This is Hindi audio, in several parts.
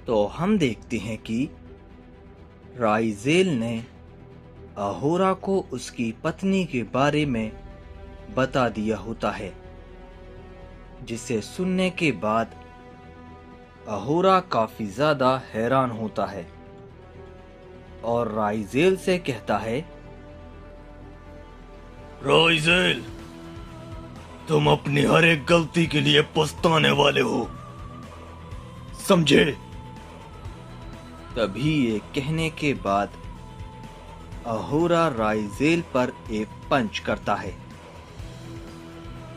तो हम देखते हैं कि राइजेल ने अहोरा को उसकी पत्नी के बारे में बता दिया होता है, जिसे सुनने के बाद अहोरा काफी ज्यादा हैरान होता है और राइजेल से कहता है, राइजेल, तुम अपनी हर एक गलती के लिए पछताने वाले हो, समझे? तभी ये कहने के बाद अहोरा राइजेल पर एक पंच करता है,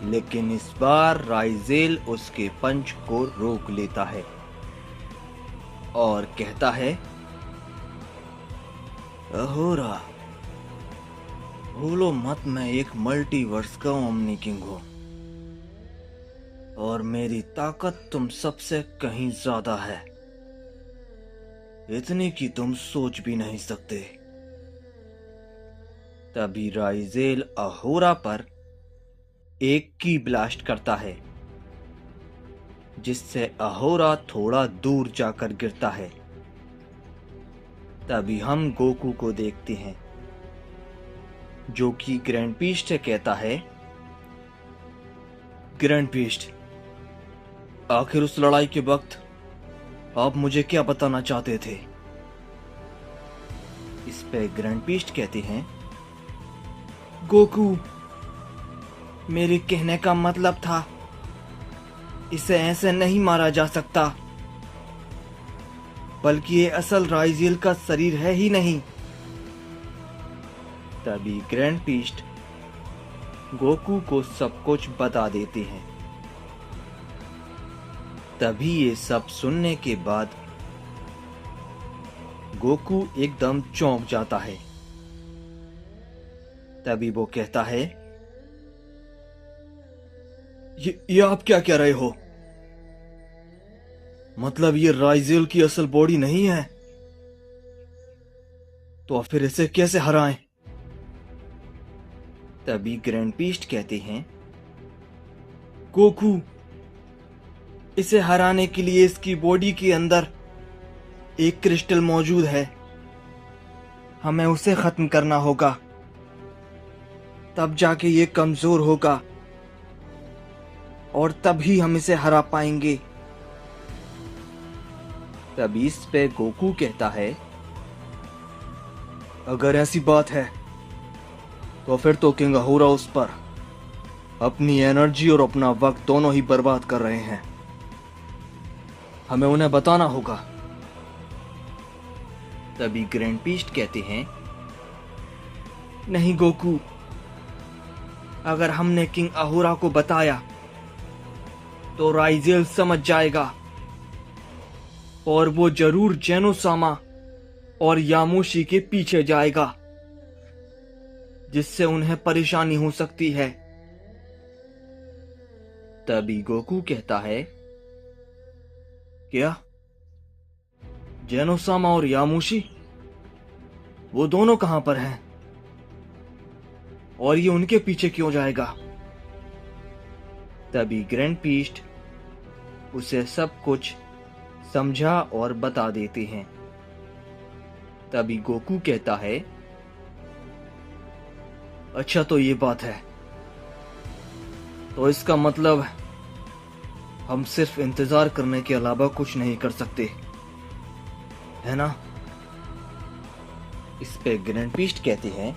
लेकिन इस बार राइजेल उसके पंच को रोक लेता है और कहता है, अहोरा, भूलो मत, मैं एक मल्टीवर्स का ओमनी किंग हूं और मेरी ताकत तुम सबसे कहीं ज्यादा है, इतनी कि तुम सोच भी नहीं सकते। तभी राइजेल अहोरा पर एक की ब्लास्ट करता है, जिससे अहोरा थोड़ा दूर जाकर गिरता है। तभी हम गोकू को देखते हैं, जो कि ग्रैंड पीस्ट से कहता है, ग्रैंड पीस्ट, आखिर उस लड़ाई के वक्त आप मुझे क्या बताना चाहते थे? इस पे ग्रैंड पीस्ट कहते हैं, गोकू, मेरे कहने का मतलब था, इसे ऐसे नहीं मारा जा सकता, बल्कि ये असल राइजेल का शरीर है ही नहीं। तभी ग्रैंड पीस्ट गोकू को सब कुछ बता देते हैं। तभी ये सब सुनने के बाद गोकू एकदम चौंक जाता है। तभी वो कहता है, ये आप क्या कह रहे हो? मतलब ये राइजेल की असल बॉडी नहीं है? तो फिर इसे कैसे हराएं? तभी ग्रैंड पीस्ट कहते हैं, गोकू, इसे हराने के लिए इसकी बॉडी के अंदर एक क्रिस्टल मौजूद है, हमें उसे खत्म करना होगा, तब जाके ये कमजोर होगा और तभी हम इसे हरा पाएंगे। तभी इस पे गोकू कहता है, अगर ऐसी बात है तो फिर तो किंग अहोरा उस पर अपनी एनर्जी और अपना वक्त दोनों ही बर्बाद कर रहे हैं, हमें उन्हें बताना होगा। तभी ग्रैंड पीस्ट कहते हैं, नहीं गोकू, अगर हमने किंग अहोरा को बताया तो राइजेल समझ जाएगा और वो जरूर जेनोसामा और यामोशी के पीछे जाएगा, जिससे उन्हें परेशानी हो सकती है। तभी गोकू कहता है, क्या जेनोसामा और यामोशी, वो दोनों कहां पर हैं और ये उनके पीछे क्यों जाएगा? तभी ग्रैंड पीस्ट उसे सब कुछ समझा और बता देते हैं। तभी गोकू कहता है, अच्छा तो ये बात है, तो इसका मतलब हम सिर्फ इंतजार करने के अलावा कुछ नहीं कर सकते, है ना? इस पे ग्रैंड पीस्ट कहते हैं,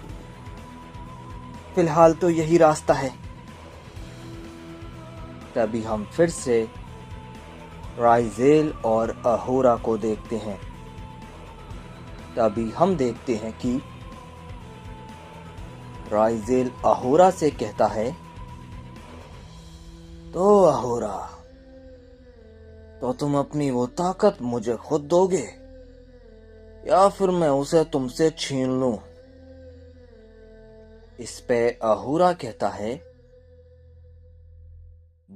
फिलहाल तो यही रास्ता है। तभी हम फिर से राइजेल और अहोरा को देखते हैं। तभी हम देखते हैं कि राइजेल अहोरा से कहता है, तो अहोरा, तो तुम अपनी वो ताकत मुझे खुद दोगे या फिर मैं उसे तुमसे छीन लूं? इस पे अहोरा कहता है,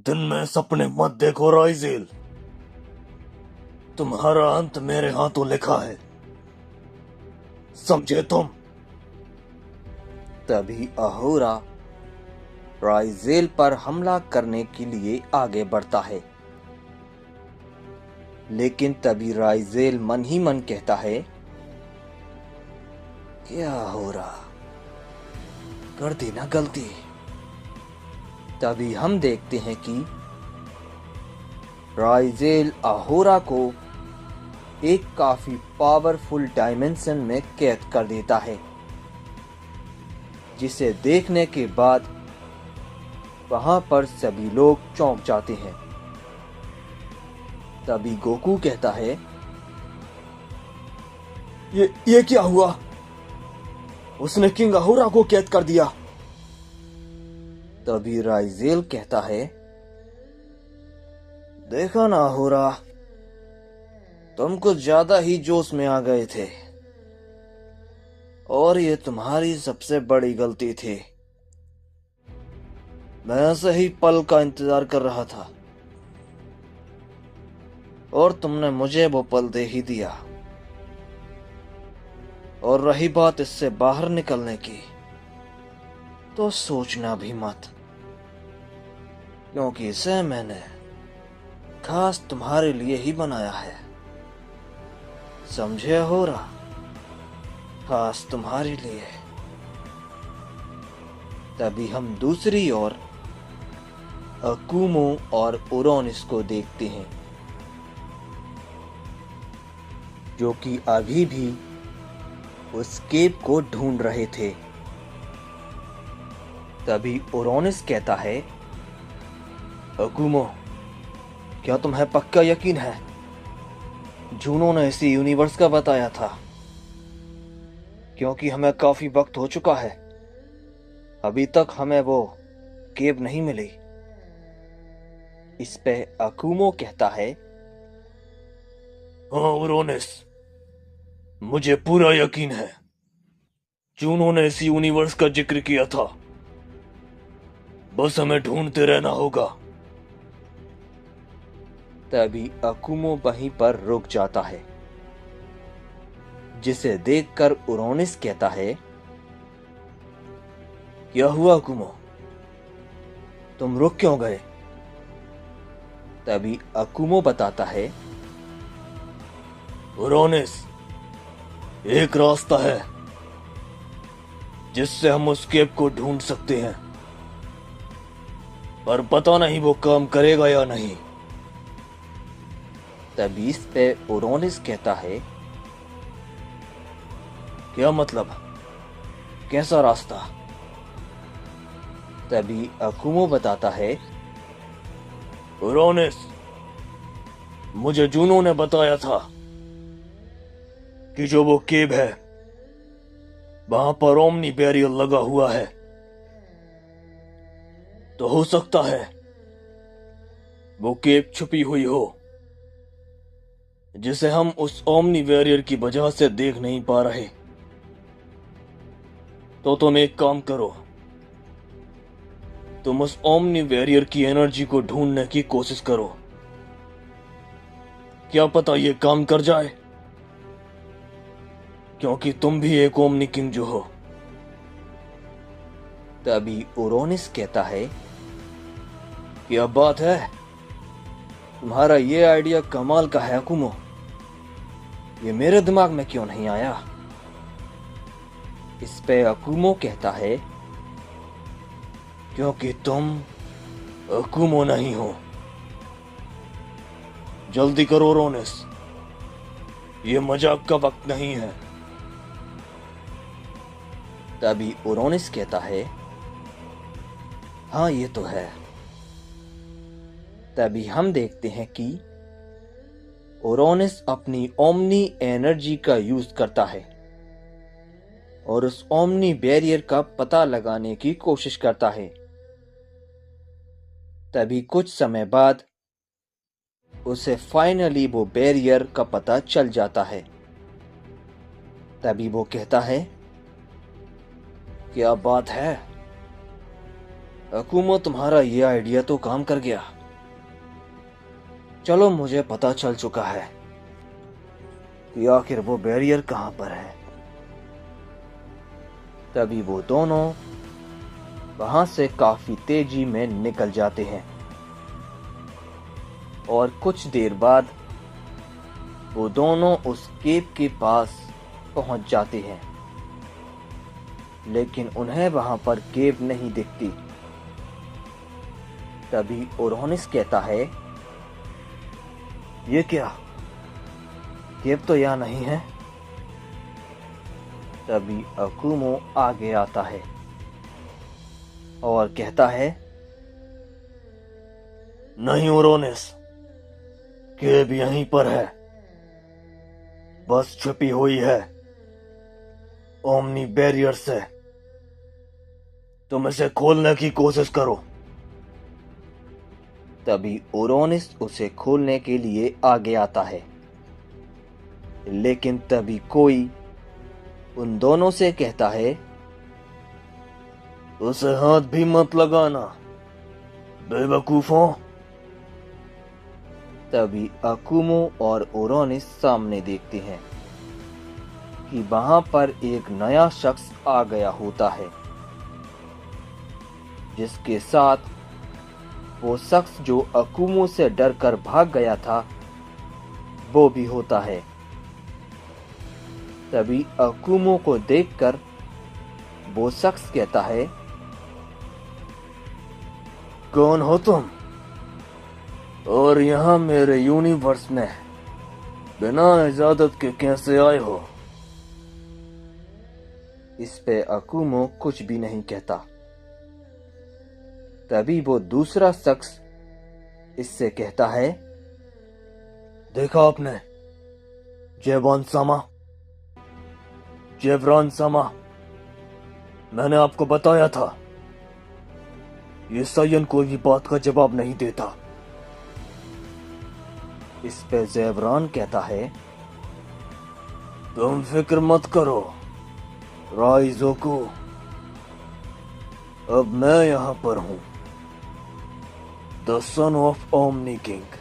दिन में सपने मत देखो राइजेल, तुम्हारा अंत मेरे हाथों लिखा है, समझे तुम? तभी अहोरा राइजेल पर हमला करने के लिए आगे बढ़ता है, लेकिन तभी राइजेल मन ही मन कहता है, क्या हो रहा, कर दी ना गलती। तभी हम देखते हैं कि राइजेल अहोरा को एक काफी पावरफुल डायमेंशन में कैद कर देता है, जिसे देखने के बाद वहां पर सभी लोग चौंक जाते हैं। तभी गोकू कहता है, ये क्या हुआ? उसने किंग अहोरा को कैद कर दिया। तभी राइजेल कहता है, देखा ना अहोरा, तुम कुछ ज्यादा ही जोश में आ गए थे और ये तुम्हारी सबसे बड़ी गलती थी। मैं ऐसे ही पल का इंतजार कर रहा था और तुमने मुझे वो पल दे ही दिया। और रही बात इससे बाहर निकलने की, तो सोचना भी मत, क्योंकि इसे मैंने खास तुम्हारे लिए ही बनाया है, समझे हो रहा? खास तुम्हारे लिए। तभी हम दूसरी ओर अकुमो और उरोनिस को देखते हैं, जो कि अभी भी उस केव को ढूंढ रहे थे। तभी उरोनिस कहता है, अकुमो, क्या तुम्हें पक्का यकीन है? जूनो ने इसी यूनिवर्स का बताया था, क्योंकि हमें काफी वक्त हो चुका है, अभी तक हमें वो केव नहीं मिली। इस पे अकुमो कहता है, हाँ उरोनिस, मुझे पूरा यकीन है, जूनो ने इसी यूनिवर्स का जिक्र किया था, बस हमें ढूंढते रहना होगा। तभी अकुमो वहीं पर रुक जाता है, जिसे देखकर उरोनिस कहता है, क्या हुआ अकुमो, तुम रुक क्यों गए? तभी अकुमो बताता है, उरोनिस, एक रास्ता है जिससे हम उस केव को ढूंढ सकते हैं, पर पता नहीं वो काम करेगा या नहीं। तभी इस पे उरोनिस कहता है, क्या मतलब, कैसा रास्ता? तभी अकुमो बताता है, उरोनिस, मुझे जूनो ने बताया था कि जो वो केव है वहां पर ओमनी बैरियर लगा हुआ है, तो हो सकता है वो केव छुपी हुई हो, जिसे हम उस ओमनी बैरियर की वजह से देख नहीं पा रहे। तो तुम एक काम करो, तुम उस ओमनी बैरियर की एनर्जी को ढूंढने की कोशिश करो, क्या पता ये काम कर जाए, क्योंकि तुम भी एक ओमनी किंग जो हो। तभी उरोनिस कहता है, क्या बात है, तुम्हारा ये आइडिया कमाल का है अकुमो, ये मेरे दिमाग में क्यों नहीं आया? इस पे अकुमो कहता है, क्योंकि तुम अकुमो नहीं हो। जल्दी करो उरोनिस, ये मजाक का वक्त नहीं है। तभी उरोनिस कहता है, हाँ ये तो है। तभी हम देखते हैं कि उरोनिस अपनी ओमनी एनर्जी का यूज करता है और उस ओमनी बैरियर का पता लगाने की कोशिश करता है। तभी कुछ समय बाद उसे फाइनली वो बैरियर का पता चल जाता है। तभी वो कहता है, क्या बात है अकुमो, तुम्हारा ये आइडिया तो काम कर गया। चलो, मुझे पता चल चुका है कि आखिर वो बैरियर कहां पर है। तभी वो दोनों वहां से काफी तेजी में निकल जाते हैं और कुछ देर बाद वो दोनों उस केव के पास पहुंच जाते हैं, लेकिन उन्हें वहां पर केव नहीं दिखती। तभी ओरोनिस कहता है, ये क्या, केव तो यहाँ नहीं है। तभी अकुमो आगे आता है और कहता है, नहीं ओरोनिस, केव यहीं पर है, बस छुपी हुई है ओमनी बैरियर से। तुम इसे खोलने की कोशिश करो। तभी ओरोनिस उसे खोलने के लिए आगे आता है, लेकिन तभी कोई उन दोनों से कहता है, उसे हाथ भी मत लगाना बेवकूफों। तभी अकुमो और ओरोनिस सामने देखते हैं कि वहां पर एक नया शख्स आ गया होता है, जिसके साथ वो शख्स जो अकुमो से डरकर भाग गया था वो भी होता है। तभी अकुमो को देखकर वो शख्स कहता है, कौन हो तुम, और यहाँ मेरे यूनिवर्स में बिना इजाजत के कैसे आए हो? इस पे अकुमो कुछ भी नहीं कहता। तभी वो दूसरा शख्स इससे कहता है, देखा आपने जेवरान सामा, मैंने आपको बताया था ये सायन कोई भी बात का जवाब नहीं देता। इस पे जेवरान कहता है, तुम फिक्र मत करो राइज़ोकू, अब मैं यहां पर हूं, the son of Omni King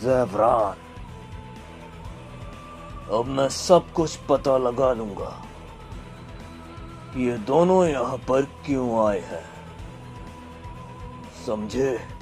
Jevran. अब मैं सब कुछ पता लगा लूंगा कि ये दोनों यहां पर क्यों आए हैं, समझे?